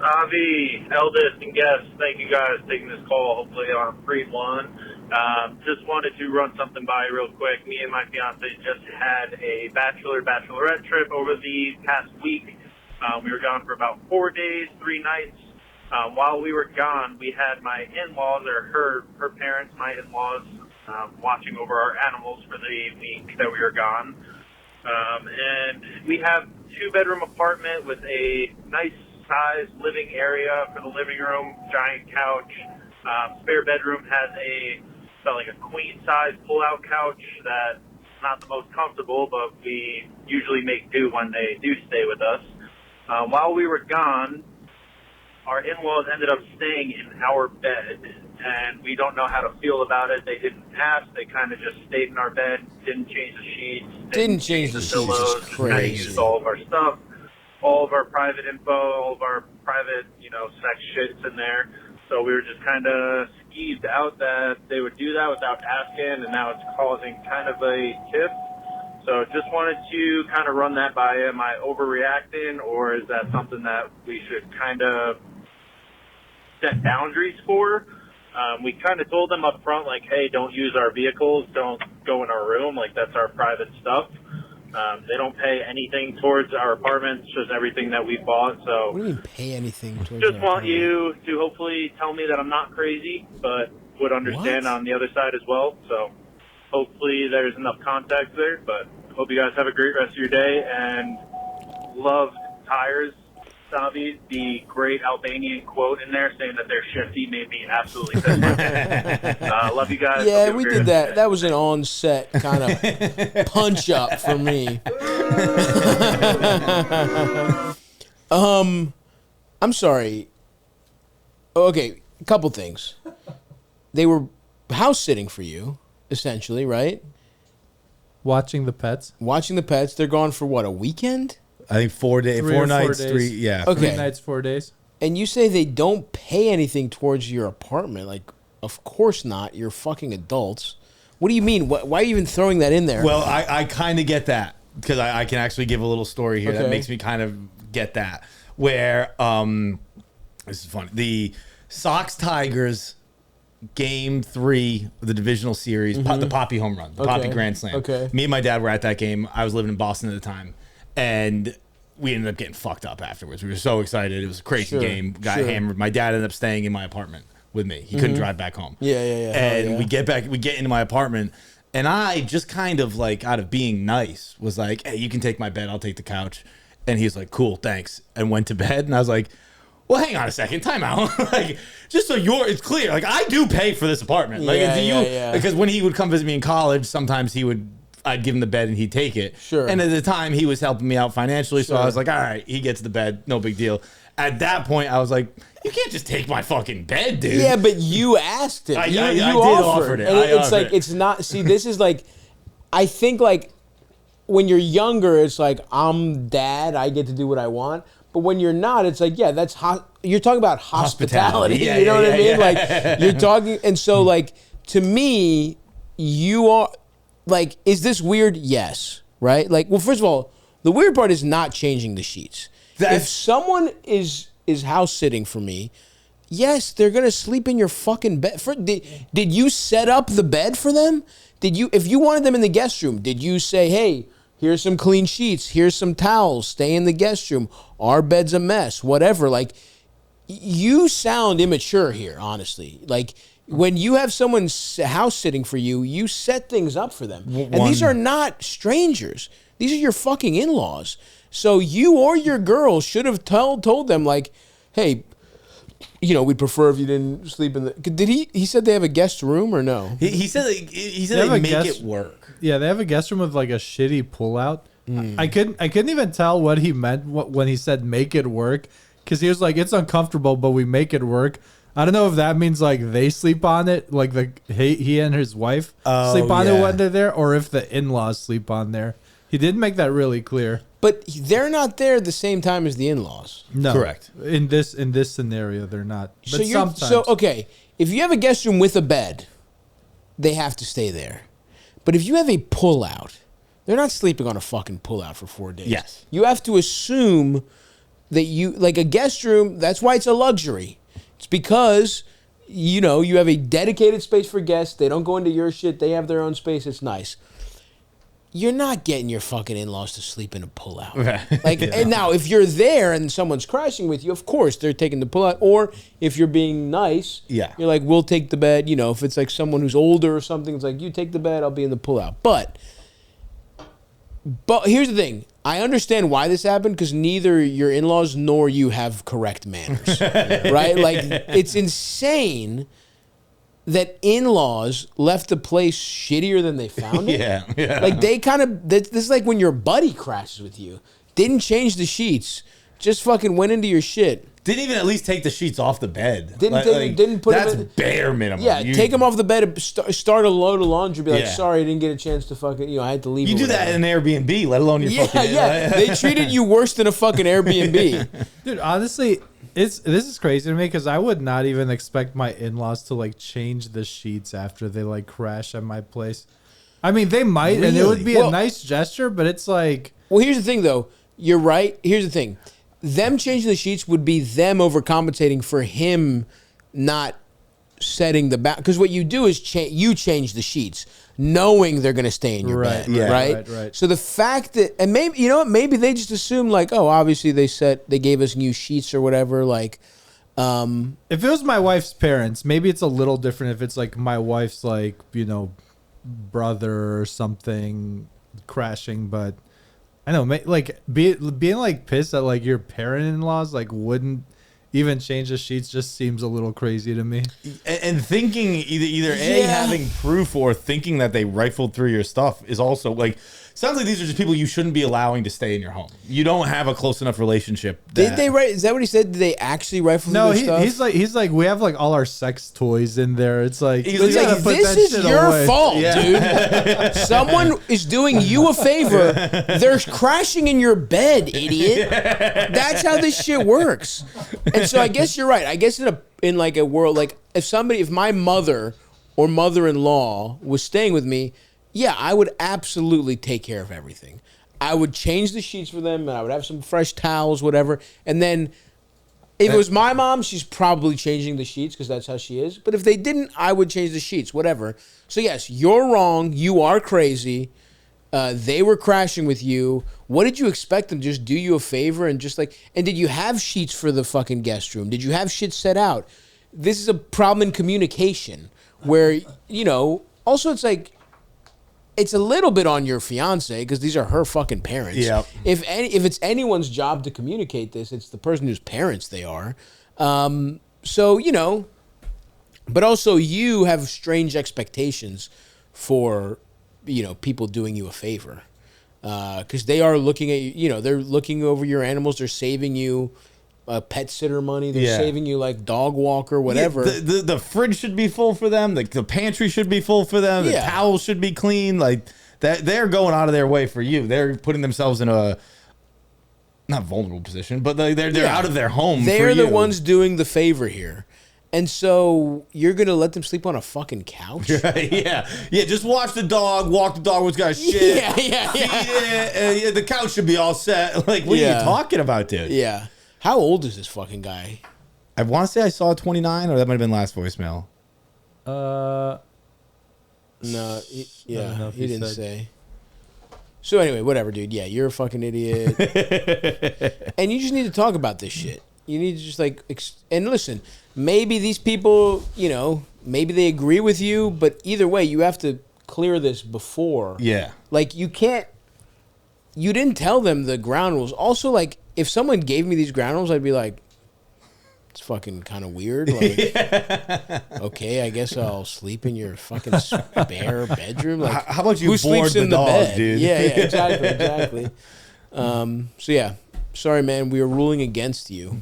Avi, eldest, and guests, thank you guys for taking this call, hopefully on a free one. Just wanted to run something by real quick. Me and my fiance just had a bachelorette trip over the past week. We were gone for about 4 days, 3 nights. While we were gone, we had my in-laws, or her parents, my in-laws, watching over our animals for the week that we were gone. And we have 2-bedroom apartment with a nice size living area for the living room, giant couch. Spare bedroom has like a queen size pull-out couch that's not the most comfortable, but we usually make do when they do stay with us. While we were gone, our in-laws ended up staying in our bed, and we don't know how to feel about it. They didn't ask. They kind of just stayed in our bed, didn't change the sheets, didn't change the pillows, sheets. Crazy. used all of our stuff, all of our private info, all of our private, sex shits in there. So we were just kind of skeeved out that they would do that without asking, and now it's causing kind of a tiff. So just wanted to kind of run that by you. Am I overreacting, or is that something that we should kind of set boundaries for? We kind of told them up front, like, hey, don't use our vehicles, don't go in our room, like that's our private stuff. They don't pay anything towards our apartment, it's just everything that we bought. So what do you mean pay anything towards just want you to hopefully tell me that I'm not crazy, but would understand on the other side as well. So hopefully there's enough context there, but hope you guys have a great rest of your day, and love tires. Savi, the great Albanian quote in there saying that they're shifty made me absolutely pissed. Love you guys. Yeah, we did that. That was an on-set kind of punch-up for me. I'm sorry. Okay, a couple things. They were house-sitting for you, essentially, right? Watching the pets. Watching the pets. They're gone for, what, a weekend? I think 4 days, 4 nights, 3, yeah. Okay. 3 nights, 4 days. And you say they don't pay anything towards your apartment. Like, of course not. You're fucking adults. What do you mean? Why are you even throwing that in there? Well, I kind of get that, because I can actually give a little story here that makes me kind of get that. Where, this is funny. The Sox Tigers Game 3 of the divisional series, the Poppy home run, the Poppy grand slam. Okay. Me and my dad were at that game. I was living in Boston at the time. And we ended up getting fucked up afterwards. We were so excited. It was a crazy game. Got hammered. My dad ended up staying in my apartment with me. He couldn't drive back home. Yeah. And we get into my apartment, and I just kind of like, out of being nice, was like, hey, you can take my bed. I'll take the couch. And he's like, cool, thanks. And went to bed. And I was like, well, hang on a second. Time out. Like, just so it's clear. Like, I do pay for this apartment. Like, because when he would come visit me in college, sometimes I'd give him the bed and he'd take it. Sure. And at the time, he was helping me out financially, so I was like, all right, he gets the bed, no big deal. At that point, I was like, you can't just take my fucking bed, dude. Yeah, but you asked it. You did offered it. And it's like, it's not, see, this is like, I think like, when you're younger, it's like, I'm dad, I get to do what I want. But when you're not, it's like, yeah, that's you're talking about hospitality. Yeah, you know what I mean? Yeah. Like, you're talking, and so like, to me, you are, like, is this weird? Yes. Right? Like, well, first of all, the weird part is not changing the sheets. If someone is house sitting for me, yes, they're gonna sleep in your fucking bed. Did you set up the bed for them? If you wanted them in the guest room, did you say, hey, here's some clean sheets, here's some towels, stay in the guest room, our bed's a mess, whatever? Like, you sound immature here, honestly. Like, when you have someone house sitting for you, you set things up for them. And these are not strangers. These are your fucking in-laws. So you or your girl should have told them, like, hey, we'd prefer if you didn't sleep in the... Did he said they have a guest room or no? He said they make it work. Yeah, they have a guest room with like a shitty pullout. I couldn't even tell what he meant when he said make it work, because he was like, it's uncomfortable, but we make it work. I don't know if that means like they sleep on it, like he and his wife sleep on it when they're there, or if the in-laws sleep on there. He did make that really clear. But they're not there at the same time as the in-laws. No, correct. In this scenario, they're not. But sometimes. So okay, if you have a guest room with a bed, they have to stay there. But if you have a pull-out, they're not sleeping on a fucking pull-out for 4 days. Yes. You have to assume that you like a guest room. That's why it's a luxury. It's because you have a dedicated space for guests. They don't go into your shit. They have their own space. It's nice. You're not getting your fucking in-laws to sleep in a pull-out. Like, and now if you're there and someone's crashing with you, of course they're taking the pull-out. Or if you're being nice, you're like, we'll take the bed. If it's like someone who's older or something, it's like, you take the bed, I'll be in the pull-out. But here's the thing. I understand why this happened because neither your in-laws nor you have correct manners, right? Like, it's insane that in-laws left the place shittier than they found it. Yeah. Like, they kind of, this is like when your buddy crashes with you. Didn't change the sheets. Just fucking went into your shit. Didn't even at least take the sheets off the bed. Didn't put that's them in. Bare minimum. Yeah, take them off the bed, start a load of laundry, be like, sorry, I didn't get a chance to fucking, I had to leave. You do that in an Airbnb, let alone your fucking... Yeah, they treated you worse than a fucking Airbnb. Dude, honestly, this is crazy to me because I would not even expect my in-laws to like change the sheets after they like crash at my place. I mean, they might, and it would be a nice gesture, but it's like... Well, here's the thing, though. You're right. Here's the thing. Them changing the sheets would be them overcompensating for him not setting the back. Because what you do is you change the sheets, knowing they're going to stay in your bed, right? So the fact that, and maybe maybe they just assume like, oh, obviously they gave us new sheets or whatever. Like, if it was my wife's parents, maybe it's a little different. If it's like my wife's like brother or something crashing, but. I know, like being like pissed that like your parent-in-laws like wouldn't even change the sheets just seems a little crazy to me. And thinking either having proof or thinking that they rifled through your stuff is also like sounds like these are just people you shouldn't be allowing to stay in your home. You don't have a close enough relationship. Did they Is that what he said? Did they actually rifle through their stuff? He's like we have like all our sex toys in there. It's like this is your fault, dude. Someone is doing you a favor. They're crashing in your bed, idiot. That's how this shit works. And so I guess you're right. I guess in like a world like if my mother or mother-in-law was staying with me. Yeah, I would absolutely take care of everything. I would change the sheets for them, and I would have some fresh towels, whatever. And then if it was my mom, she's probably changing the sheets because that's how she is. But if they didn't, I would change the sheets, whatever. So yes, you're wrong. You are crazy. They were crashing with you. What did you expect them to just do you a favor and just like... And did you have sheets for the fucking guest room? Did you have shit set out? This is a problem in communication where, also it's like... It's a little bit on your fiance because these are her fucking parents. Yeah. If it's anyone's job to communicate this, it's the person whose parents they are. So but also you have strange expectations for people doing you a favor because they are looking at you. They're looking over your animals. They're saving you. Pet sitter money. They're saving you like dog walker, whatever. Yeah, the fridge should be full for them. The pantry should be full for them. The towels should be clean. Like that, they're going out of their way for you. They're putting themselves in a not vulnerable position, but they're out of their home. They're the ones doing the favor here. And so you're gonna let them sleep on a fucking couch? Yeah. Just watch the dog, walk the dog. What's got shit? Yeah. The couch should be all set. Like, what are you talking about, dude? Yeah. How old is this fucking guy? I want to say I saw 29, or that might have been last voicemail. No, he didn't say. So anyway, whatever, dude. Yeah, you're a fucking idiot. And you just need to talk about this shit. You need to just like, and listen, maybe these people, maybe they agree with you, but either way, you have to clear this before. Yeah. Like you didn't tell them the ground rules. Also, like, if someone gave me these ground rules, I'd be like, it's fucking kind of weird. Like, okay, I guess I'll sleep in your fucking spare bedroom. Like, how about you who board sleeps the in the dog, bed? dude? Yeah, exactly. So yeah, sorry, man. We are ruling against you.